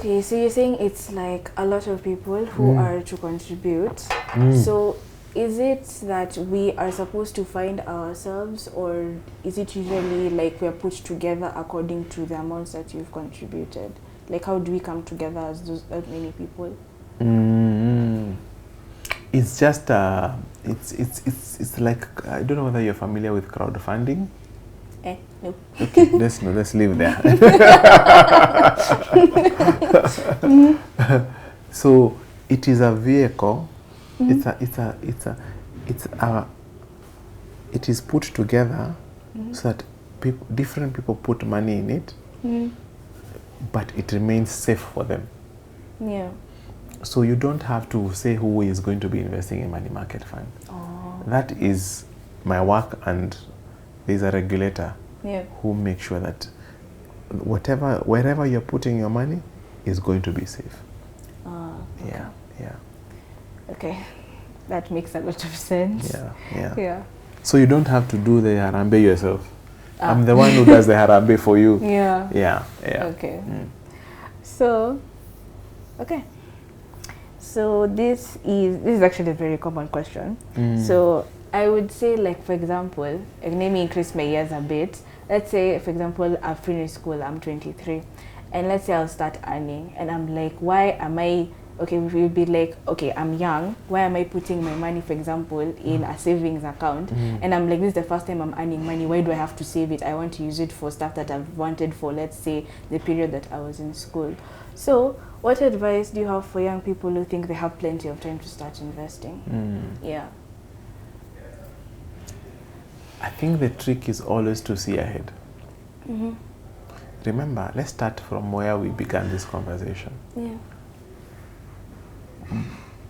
Okay, so you're saying it's like a lot of people who are to contribute. So is it that we are supposed to find ourselves, or is it usually like we're put together according to the amounts that you've contributed? Like, how do we come together as that many people? It's just it's like, I don't know whether you're familiar with crowdfunding. No. Okay, let's leave there. So it is a vehicle. It is put together so that different people put money in it, but it remains safe for them. Yeah. So you don't have to say who is going to be investing in money market fund. That is my work, and there's a regulator who makes sure that wherever you're putting your money is going to be safe. Okay. Yeah. Okay, that makes a lot of sense. Yeah. So you don't have to do the harambe yourself. I'm the one who does the harambe for you. Yeah. Okay. So this is actually a very common question. So I would say, like, for example, let me increase my years a bit. Let's say, for example, I've finished school, I'm 23, and let's say I'll start earning, and I'm like, why am I, okay, we'll be like, okay, I'm young, why am I putting my money, for example, in a savings account? And I'm like, this is the first time I'm earning money, why do I have to save it? I want to use it for stuff that I've wanted for, let's say, the period that I was in school. So what advice do you have for young people who think they have plenty of time to start investing? Yeah. I think the trick is always to see ahead. Remember, let's start from where we began this conversation. Yeah.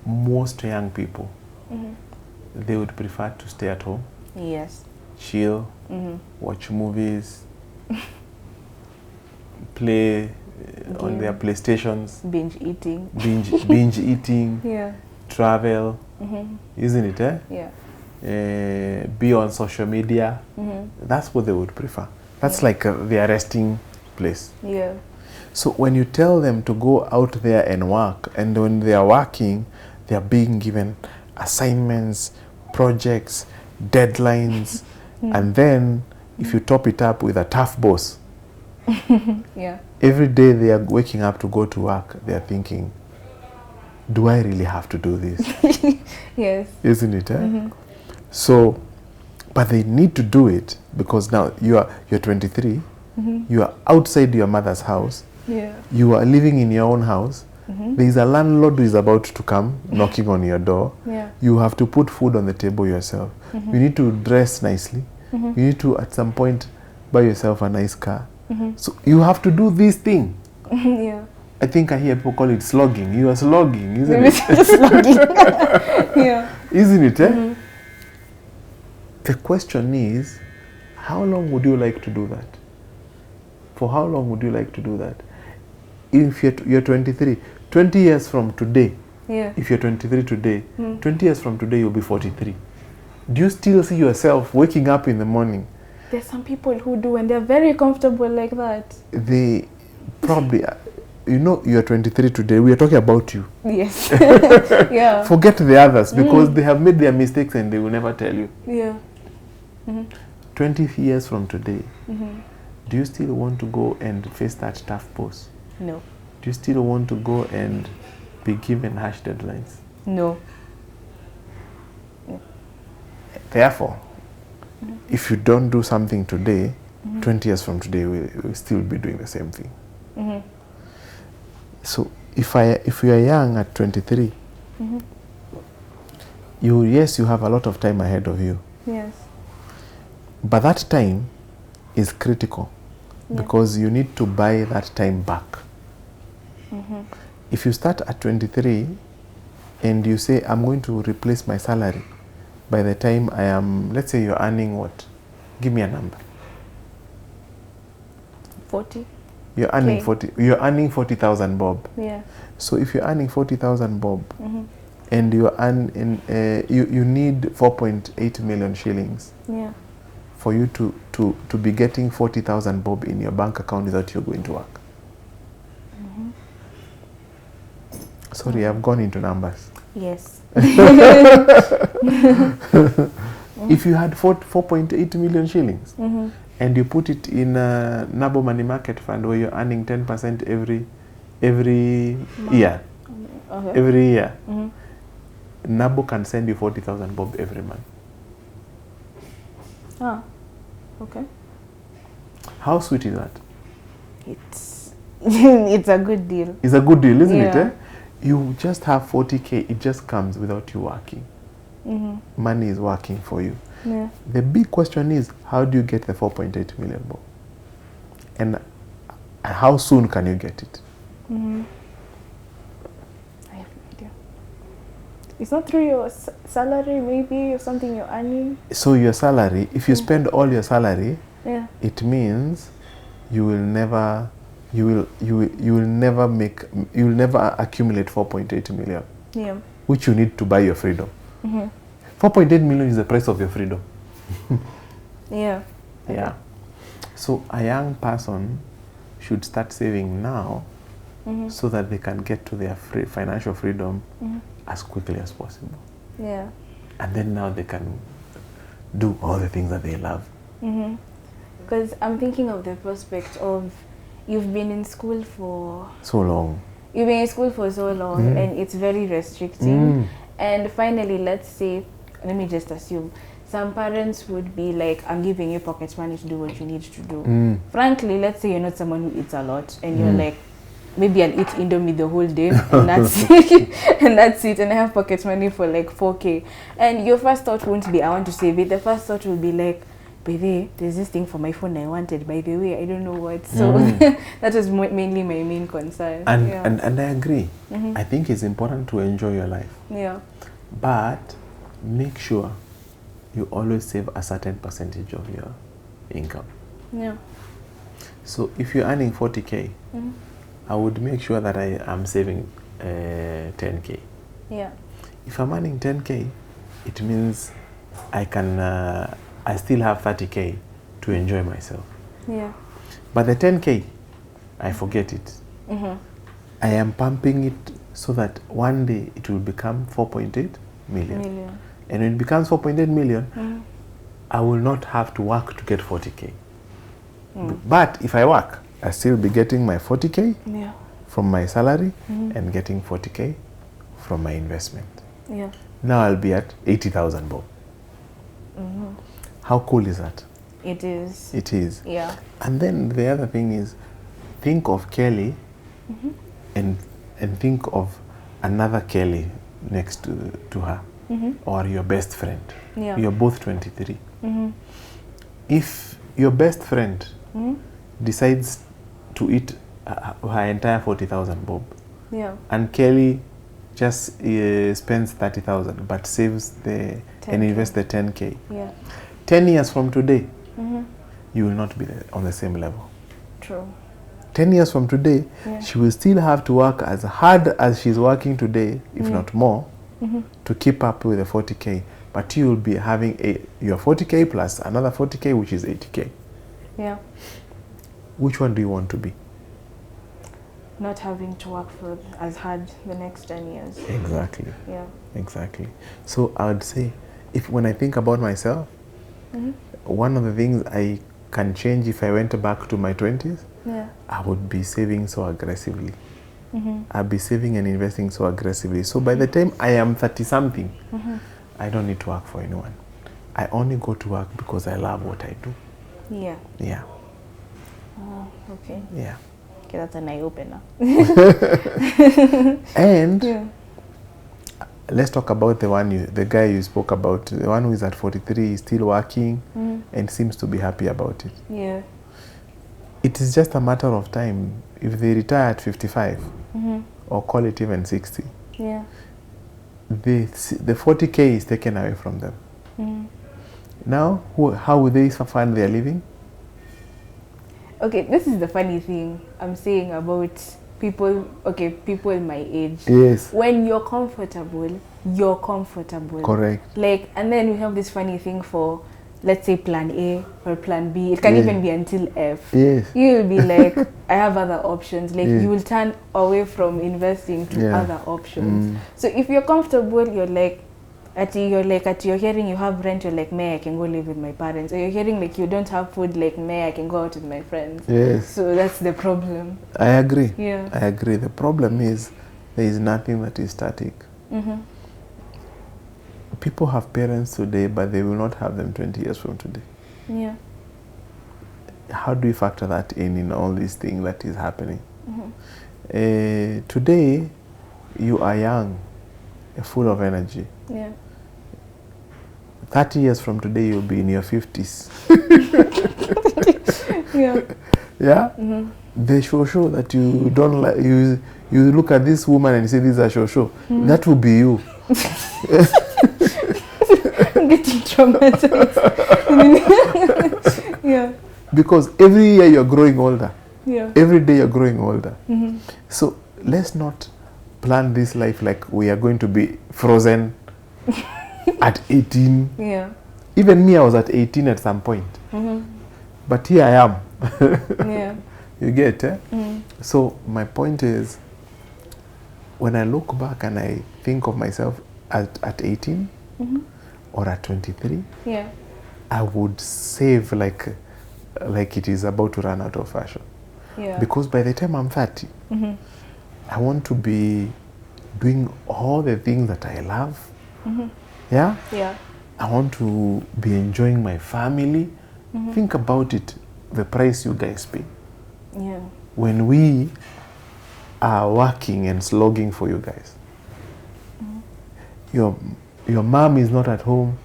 Most young people, they would prefer to stay at home. Yes. Chill, watch movies, play on their PlayStations. Binge eating. Binge eating. Yeah. Travel. Isn't it? Yeah. Be on social media. That's what they would prefer. That's like their resting place. Yeah. So when you tell them to go out there and work, and when they are working, they are being given assignments, projects, deadlines, and then if you top it up with a tough boss, every day they are waking up to go to work, they are thinking, do I really have to do this? Yes. Isn't it? So, but they need to do it because now you're 23, you are outside your mother's house, you are living in your own house, there is a landlord who is about to come knocking on your door, you have to put food on the table yourself, you need to dress nicely, you need to at some point buy yourself a nice car, so you have to do this thing. I think I hear people call it slogging. You are slogging, isn't it? Slogging. Isn't it? The question is, how long would you like to do that? For how long would you like to do that? If you're 23, 20 years from today, if you're 23 today, 20 years from today, you'll be 43. Do you still see yourself waking up in the morning? There's some people who do, and they're very comfortable like that. They probably, you're 23 today, we are talking about you. Yes. Forget the others, because they have made their mistakes and they will never tell you. 20 years from today, do you still want to go and face that tough boss? No. Do you still want to go and be given harsh deadlines? No. Therefore, if you don't do something today, 20 years from today, we'll still be doing the same thing. So if you are young at 23, you have a lot of time ahead of you. Yes. But that time is critical because you need to buy that time back. If you start at 23 and you say, I'm going to replace my salary by the time I am, let's say you're earning what? Give me a number. 40. You're earning 40. You're earning 40,000 bob. Yeah. So if you're earning 40,000 bob, and you you need 4.8 million shillings. For you to be getting 40,000 bob in your bank account without you going to work. Sorry, I've gone into numbers. Yes. If you had 4.8 million shillings and you put it in a Nabo money market fund where you're earning 10% every year, every year, Nabo can send you 40,000 bob every month. Ah, okay. How sweet is that? It's it's a good deal. It's a good deal, isn't it? Eh? You just have 40k, it just comes without you working. Money is working for you. Yeah. The big question is, how do you get the 4.8 million bob? And how soon can you get it? I have no idea. It's not through your salary, maybe, or something you're earning. So your salary, if you spend all your salary, it means you will never accumulate 4.8 million. Yeah. Which you need to buy your freedom. 4.8 million is the price of your freedom. Yeah. Yeah. So a young person should start saving now so that they can get to their financial freedom as quickly as possible. Yeah. And then now they can do all the things that they love. Because I'm thinking of the prospect of you've been in school for so long. You've been in school for so long and it's very restricting. And finally, let's say, let me just assume, some parents would be like, I'm giving you pocket money to do what you need to do. Frankly, let's say you're not someone who eats a lot and you're like, maybe I'll eat Indomie the whole day and that's it. And that's it. And I have pocket money for like 4k. And your first thought won't be, I want to save it. The first thought will be like, by the way, there's this thing for my phone I wanted. By the way, I don't know what. So that was mainly my main concern. And I agree. I think it's important to enjoy your life. Yeah. But make sure you always save a certain percentage of your income. Yeah. So if you're earning 40k, I would make sure that I am saving 10k. Yeah. If I'm earning 10k, it means I can I still have 30k to enjoy myself. Yeah. But the 10k, I forget it. I am pumping it so that one day it will become 4.8 million. And when it becomes 4.8 million, I will not have to work to get 40k. But if I work, I still be getting my 40k from my salary and getting 40k from my investment. Yeah. Now I'll be at 80,000 bob. How cool is that? It is. It is. Yeah. And then the other thing is, think of Kelly and think of another Kelly next to her, or your best friend. Yeah. You're both 23. If your best friend decides to eat her entire 40,000 bob, and Kelly just spends 30,000 but saves and invests the 10k, 10 years from today, you will not be on the same level. True. 10 years from today, she will still have to work as hard as she's working today, if not more, to keep up with the 40k. But you will be having your 40k plus another 40k, which is 80k. Yeah. Which one do you want to be? Not having to work for as hard the next 10 years. Exactly. Yeah. Exactly. So I would say, when I think about myself, one of the things I can change if I went back to my 20s, I would be saving so aggressively. I'd be saving and investing so aggressively. So by the time I am 30-something, I don't need to work for anyone. I only go to work because I love what I do. Yeah. Yeah. Oh, okay. Yeah. Okay, that's an eye-opener. And let's talk about the guy you spoke about, the one who is at 43, is still working and seems to be happy about it. Yeah. It is just a matter of time. If they retire at 55, or call it even 60, the 40k is taken away from them. Now, how will they find their living? Okay, this is the funny thing I'm saying about people my age. Yes. When you're comfortable, you're comfortable. Correct. Like, and then we have this funny thing for let's say plan A or plan B. It can even be until F. Yes. You will be like, I have other options. Like you will turn away from investing to other options. So if you're comfortable, you're like, you're hearing you have rent, you're like, I can go live with my parents. Or you're hearing like you don't have food, like, I can go out with my friends. Yes. So that's the problem. I agree. Yeah. I agree. The problem is there is nothing that is static. People have parents today, but they will not have them 20 years from today. Yeah. How do you factor that in all these things that is happening? Today, you are young, full of energy. Yeah. 30 years from today, you'll be in your 50s. Yeah. Yeah? The show that you don't like, you look at this woman and say, this is a show. That will be you. I'm getting traumatized. Yeah. Because every year you're growing older. Yeah. Every day you're growing older. So let's not plan this life like we are going to be frozen at 18. Yeah. Even me, I was at 18 at some point. But here I am. Yeah. You get, eh? So my point is, when I look back and I think of myself at 18 or at 23, yeah, I would save like it is about to run out of fashion. Yeah. Because by the time I'm 30, I want to be doing all the things that I love. Yeah? Yeah. I want to be enjoying my family. Think about it, the price you guys pay. Yeah. When we are working and slogging for you guys. Your mom is not at home.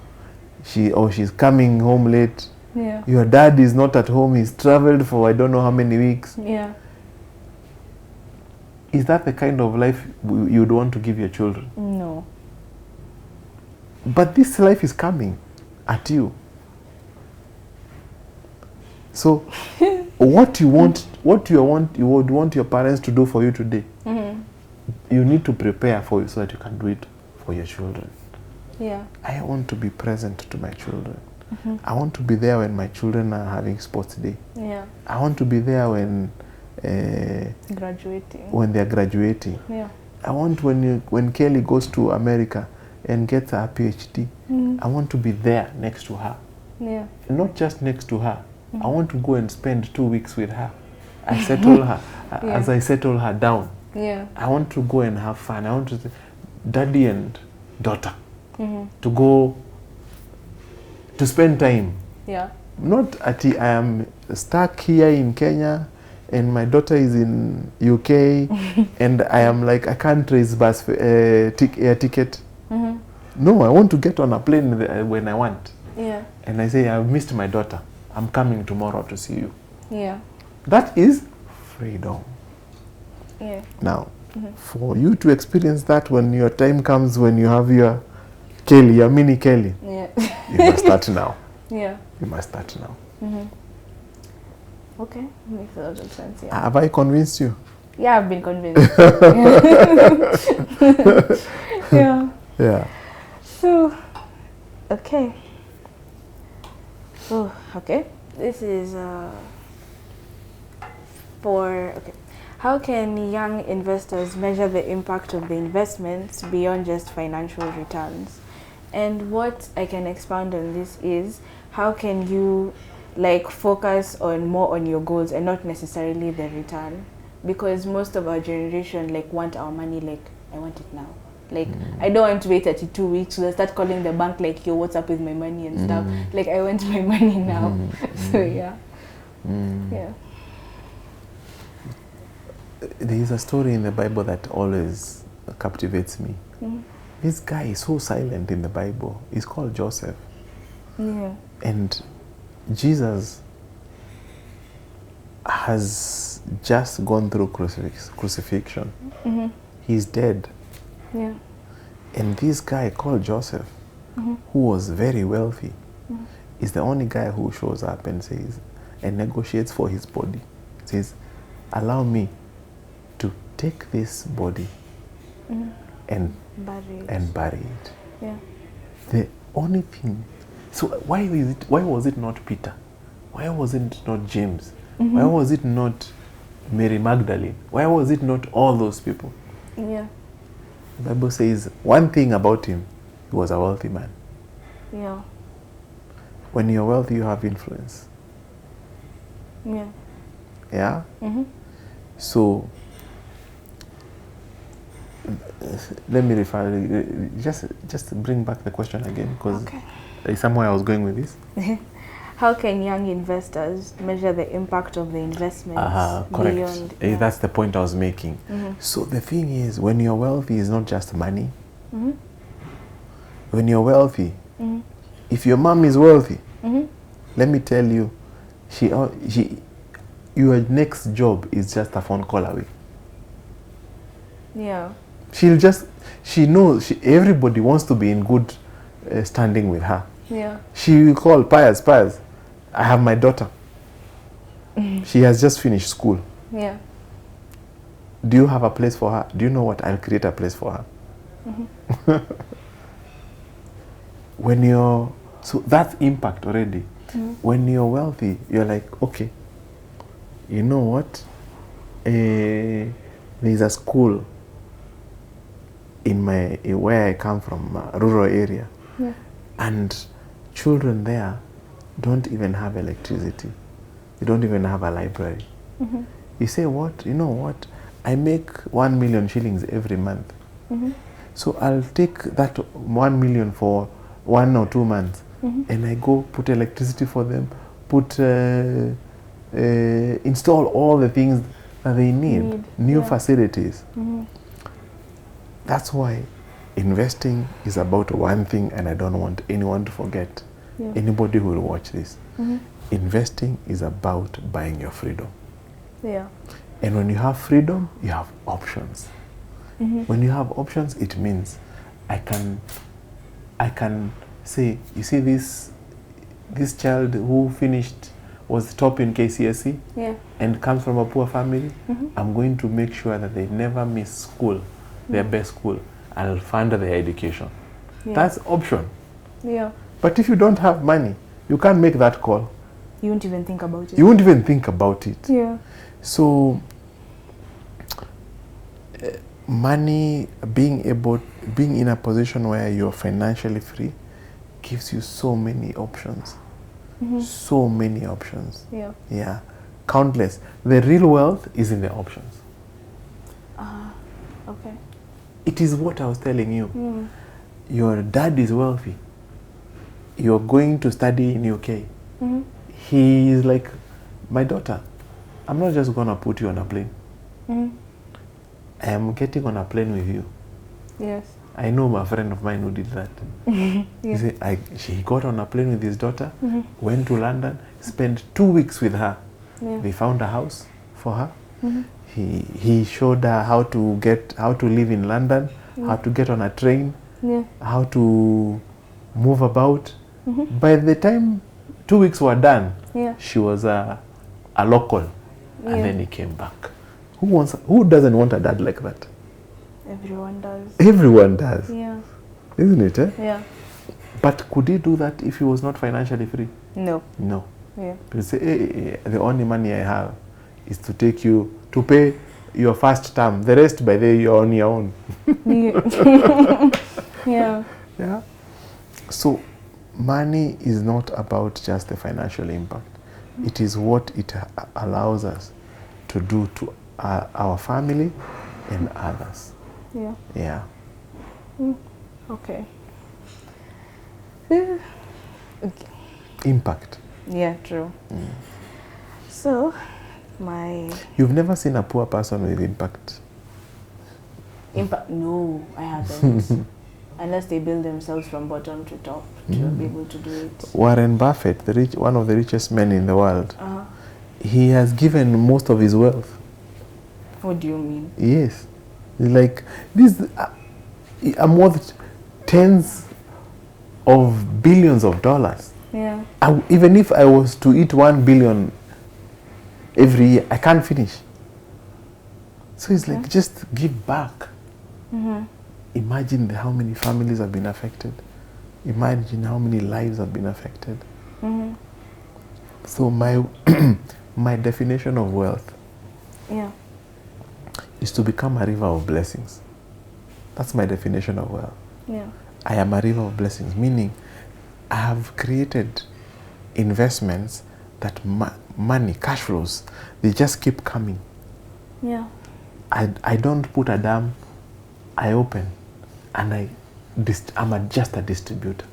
She's coming home late. Yeah. Your dad is not at home. He's traveled for I don't know how many weeks. Yeah. Is that the kind of life you'd want to give your children? No. But this life is coming at you. So what you would want your parents to do for you today, you need to prepare for you so that you can do it for your children. Yeah. I want to be present to my children. I want to be there when my children are having sports day. Yeah. I want to be there when graduating. When they're graduating. Yeah. I want when Kelly goes to America and gets her PhD, I want to be there next to her. Yeah. Not just next to her. I want to go and spend 2 weeks with her. I settle her as I settle her down. Yeah. I want to go and have fun. I want to daddy and daughter to go to spend time. Yeah. Not at I am stuck here in Kenya and my daughter is in UK and I am like I can't raise bus air ticket. No, I want to get on a plane when I want. Yeah. And I say I've missed my daughter. I'm coming tomorrow to see you. Yeah. That is freedom. Yeah. Now, for you to experience that when your time comes, when you have your Kelly, your mini Kelly, Yeah. you must start now. Yeah. You must start now. Okay, makes a lot of sense. Yeah. Have I convinced you? Yeah, I've been convinced. Yeah. Yeah. So, okay. Oh, okay. This is okay. How can young investors measure the impact of the investments beyond just financial returns? And what I can expound on this is, how can you like focus more on your goals and not necessarily the return? Because most of our generation like want our money like, I want it now. Like, I don't want to wait 32 weeks to start calling the bank like, yo, what's up with my money and stuff. Like, I want my money now. So, yeah. Yeah. There is a story in the Bible that always captivates me. This guy is so silent in the Bible. He's called Joseph. Yeah. And Jesus has just gone through crucifixion. He's dead. Yeah. And this guy called Joseph, who was very wealthy, is the only guy who shows up and says, and negotiates for his body. Says, allow me to take this body and bury it. Yeah. The only thing So why was it not Peter? Why was it not James? Why was it not Mary Magdalene? Why was it not all those people? Yeah. The Bible says one thing about him, he was a wealthy man. Yeah. When you're wealthy, you have influence. Yeah. Yeah? So, let me just bring back the question again, because there's somewhere I was going with this. How can young investors measure the impact of the investments correct. beyond? That's the point I was making. So the thing is, when you're wealthy, it's not just money. When you're wealthy, if your mom is wealthy, let me tell you, your next job is just a phone call away. Yeah. She knows, everybody wants to be in good standing with her. Yeah. She will call, Pius, I have my daughter. She has just finished school. Yeah. Do you have a place for her? Do you know what? I'll create a place for her. So that's impact already. When you're wealthy, you're like, okay, you know what? There's a school in where I come from, a rural area. Yeah. And children there don't even have electricity. They don't even have a library. You say, what? You know what? I make 1 million shillings every month. So I'll take that 1 million for 1 or 2 months, and I go put electricity for them, install all the things that they need, new facilities. That's why investing is about one thing, and I don't want anyone to forget. Anybody who will watch this. Investing is about buying your freedom. Yeah. And when you have freedom, you have options. When you have options, it means I can say, you see this child who was top in KCSE and comes from a poor family, I'm going to make sure that they never miss school, their best school. I'll fund their education. That's option. Yeah. But if you don't have money, you can't make that call. You won't even think about it. You won't even think about it. Yeah. So, money, being in a position where you're financially free, gives you so many options. So many options. Yeah. Yeah. Countless. The real wealth is in the options. Okay. It is what I was telling you. Your dad is wealthy. You're going to study in UK. He is like, my daughter, I'm not just going to put you on a plane. I am getting on a plane with you. Yes. I know a friend of mine who did that. He said, he got on a plane with his daughter, went to London, spent 2 weeks with her. They found a house for her. He showed her how to live in London, how to get on a train, how to move about. By the time 2 weeks were done, she was a local, and then he came back. Who doesn't want a dad like that? Everyone does. Everyone does. Yeah. Isn't it? Eh? Yeah. But could he do that if he was not financially free? No. No. Yeah. You say, hey, the only money I have is to take you to pay your first term. The rest, by the way, you're on your own. Yeah. Yeah. So, money is not about just the financial impact. It is what it allows us to do to our family and others. Yeah. Yeah. Okay. Okay. Impact. Yeah, true. So, You've never seen a poor person with impact? Impact? No, I haven't. Unless they build themselves from bottom to top to be able to do it. Warren Buffett, one of the richest men in the world, he has given most of his wealth. What do you mean? Yes. Like, I'm worth tens of billions of dollars. Yeah. Even if I was to eat 1 billion every year, I can't finish. So it's like, just give back. Imagine how many families have been affected. imagine how many lives have been affected. Mm-hmm. So my my definition of wealth is to become a river of blessings. That's my definition of wealth. Yeah. I am a river of blessings, meaning I have created investments that money, cash flows, they just keep coming. Yeah. I don't put a dam, I open, and I'm just a distributor.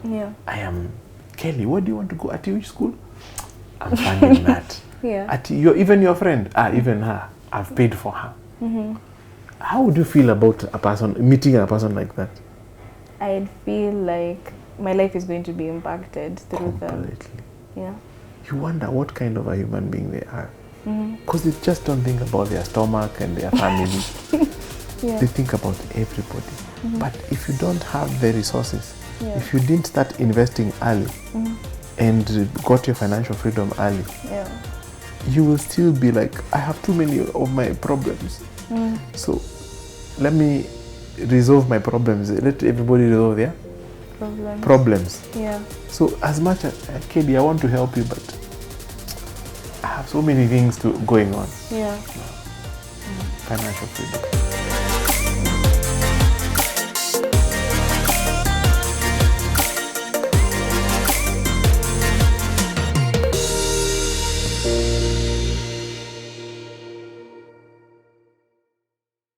Yeah. I am, Kelly, where do you want to go? At which school? I'm funding that. Yeah. Even your friend, even her, I've paid for her. Mm-hmm. How would you feel about meeting a person like that? I'd feel like my life is going to be impacted through them. Completely. Yeah. You wonder what kind of a human being they are. Mm-hmm. Because they just don't think about their stomach and their family. Yeah. They think about everybody. Mm-hmm. But if you don't have the resources, Yeah. if you didn't start investing early and got your financial freedom early, you will still be like, I have too many of my problems. So let me resolve my problems. Let everybody resolve their problems. Yeah. So as much as Katie, I want to help you, but I have so many things going on. Yeah. Financial freedom.